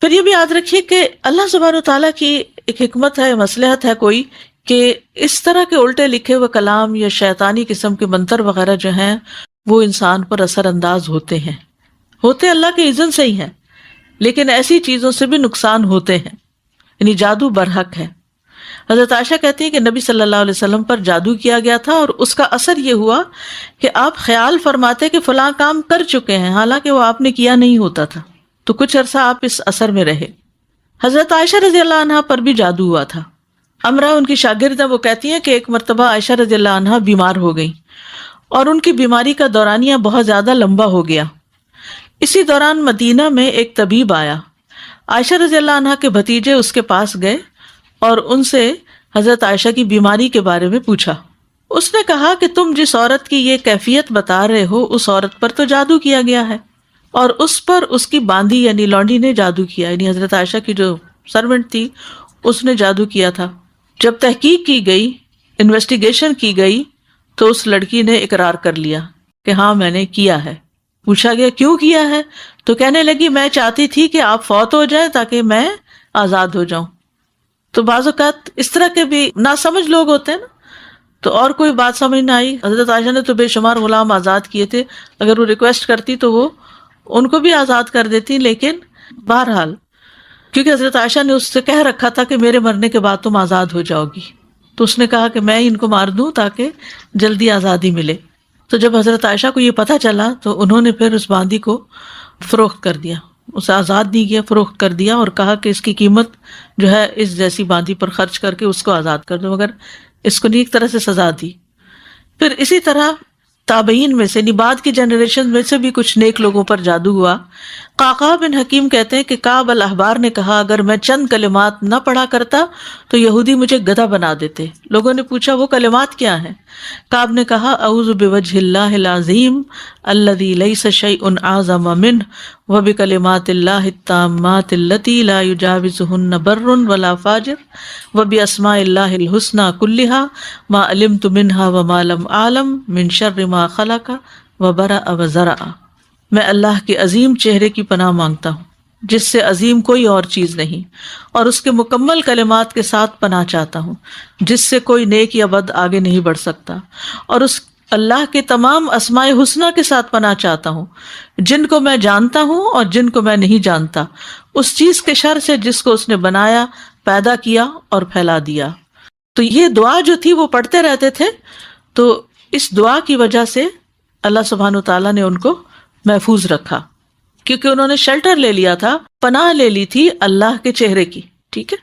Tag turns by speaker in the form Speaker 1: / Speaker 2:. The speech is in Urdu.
Speaker 1: پھر یہ بھی یاد رکھیے کہ اللہ سبحانہ وتعالیٰ کی ایک حکمت ہے، مصلحت ہے کوئی، کہ اس طرح کے الٹے لکھے ہوئے کلام یا شیطانی قسم کے منتر وغیرہ جو ہیں وہ انسان پر اثر انداز ہوتے اللہ کے اذن سے ہی ہیں، لیکن ایسی چیزوں سے بھی نقصان ہوتے ہیں، یعنی جادو برحق ہے۔ حضرت عائشہ کہتی ہیں کہ نبی صلی اللہ علیہ وسلم پر جادو کیا گیا تھا اور اس کا اثر یہ ہوا کہ آپ خیال فرماتے کہ فلاں کام کر چکے ہیں حالانکہ وہ آپ نے کیا نہیں ہوتا تھا، تو کچھ عرصہ آپ اس اثر میں رہے۔ حضرت عائشہ رضی اللہ عنہا پر بھی جادو ہوا تھا۔ امرہ ان کی شاگرد ہے، وہ کہتی ہیں کہ ایک مرتبہ عائشہ رضی اللہ عنہا بیمار ہو گئی اور ان کی بیماری کا دورانیہ بہت زیادہ لمبا ہو گیا۔ اسی دوران مدینہ میں ایک طبیب آیا، عائشہ رضی اللہ عنہا کے بھتیجے اس کے پاس گئے اور ان سے حضرت عائشہ کی بیماری کے بارے میں پوچھا۔ اس نے کہا کہ تم جس عورت کی یہ کیفیت بتا رہے ہو اس عورت پر تو جادو کیا گیا ہے، اور اس پر اس کی باندھی یعنی لونڈی نے جادو کیا، یعنی حضرت عائشہ کی جو سرونٹ تھی اس نے جادو کیا تھا۔ جب تحقیق کی گئی، انویسٹیگیشن کی گئی، تو اس لڑکی نے اقرار کر لیا کہ ہاں میں نے کیا ہے۔ پوچھا گیا کیوں کیا ہے، تو کہنے لگی میں چاہتی تھی کہ آپ فوت ہو جائیں تاکہ میں آزاد ہو جاؤں۔ تو بعض اوقات اس طرح کے بھی ناسمجھ لوگ ہوتے ہیں نا، تو اور کوئی بات سمجھ نہ آئی، حضرت عائشہ نے تو بے شمار غلام آزاد کیے تھے، اگر وہ ریکویسٹ کرتی تو وہ ان کو بھی آزاد کر دیتی، لیکن بہرحال کیونکہ حضرت عائشہ نے اس سے کہہ رکھا تھا کہ میرے مرنے کے بعد تم آزاد ہو جاؤ گی، تو اس نے کہا کہ میں ان کو مار دوں تاکہ جلدی آزادی ملے۔ تو جب حضرت عائشہ کو یہ پتہ چلا تو انہوں نے پھر اس باندی کو فروخت کر دیا، اسے آزاد نہیں کیا، فروخت کر دیا، اور کہا کہ اس کی قیمت جو ہے اس جیسی باندی پر خرچ کر کے اس کو آزاد کر دو، مگر اس کو نیک طرح سے سزا دی۔ پھر اسی طرح تابعین میں سے بعد کی جنریشن میں سے بھی کچھ نیک لوگوں پر جادو ہوا۔ قعقاع بن حکیم کہتے ہیں کہ کعب الاحبار نے کہا اگر میں چند کلمات نہ پڑھا کرتا تو یہودی مجھے گدھا بنا دیتے۔ لوگوں نے پوچھا وہ کلمات کیا ہیں؟ کعب نے کہا اعوذ بوجہ اللہ العظیم الذی لیس شیء اعظم منہ وبکلمات اللہ التامات اللتی لا یجاوزہن بر ولا فاجر وباسماء اللہ الحسنی کلہا ما علمت منہا وما لم اعلم من شر ما خلق وبرأ وزرع۔ میں اللہ کے عظیم چہرے کی پناہ مانگتا ہوں جس سے عظیم کوئی اور چیز نہیں، اور اس کے مکمل کلمات کے ساتھ پناہ چاہتا ہوں جس سے کوئی نیک یا بد آگے نہیں بڑھ سکتا، اور اس اللہ کے تمام اسماء حسنہ کے ساتھ پناہ چاہتا ہوں جن کو میں جانتا ہوں اور جن کو میں نہیں جانتا، اس چیز کے شر سے جس کو اس نے بنایا، پیدا کیا اور پھیلا دیا۔ تو یہ دعا جو تھی وہ پڑھتے رہتے تھے، تو اس دعا کی وجہ سے اللہ سبحانہ وتعالیٰ نے ان کو محفوظ رکھا، کیونکہ انہوں نے شیلٹر لے لیا تھا، پناہ لے لی تھی اللہ کے چہرے کی۔ ٹھیک ہے۔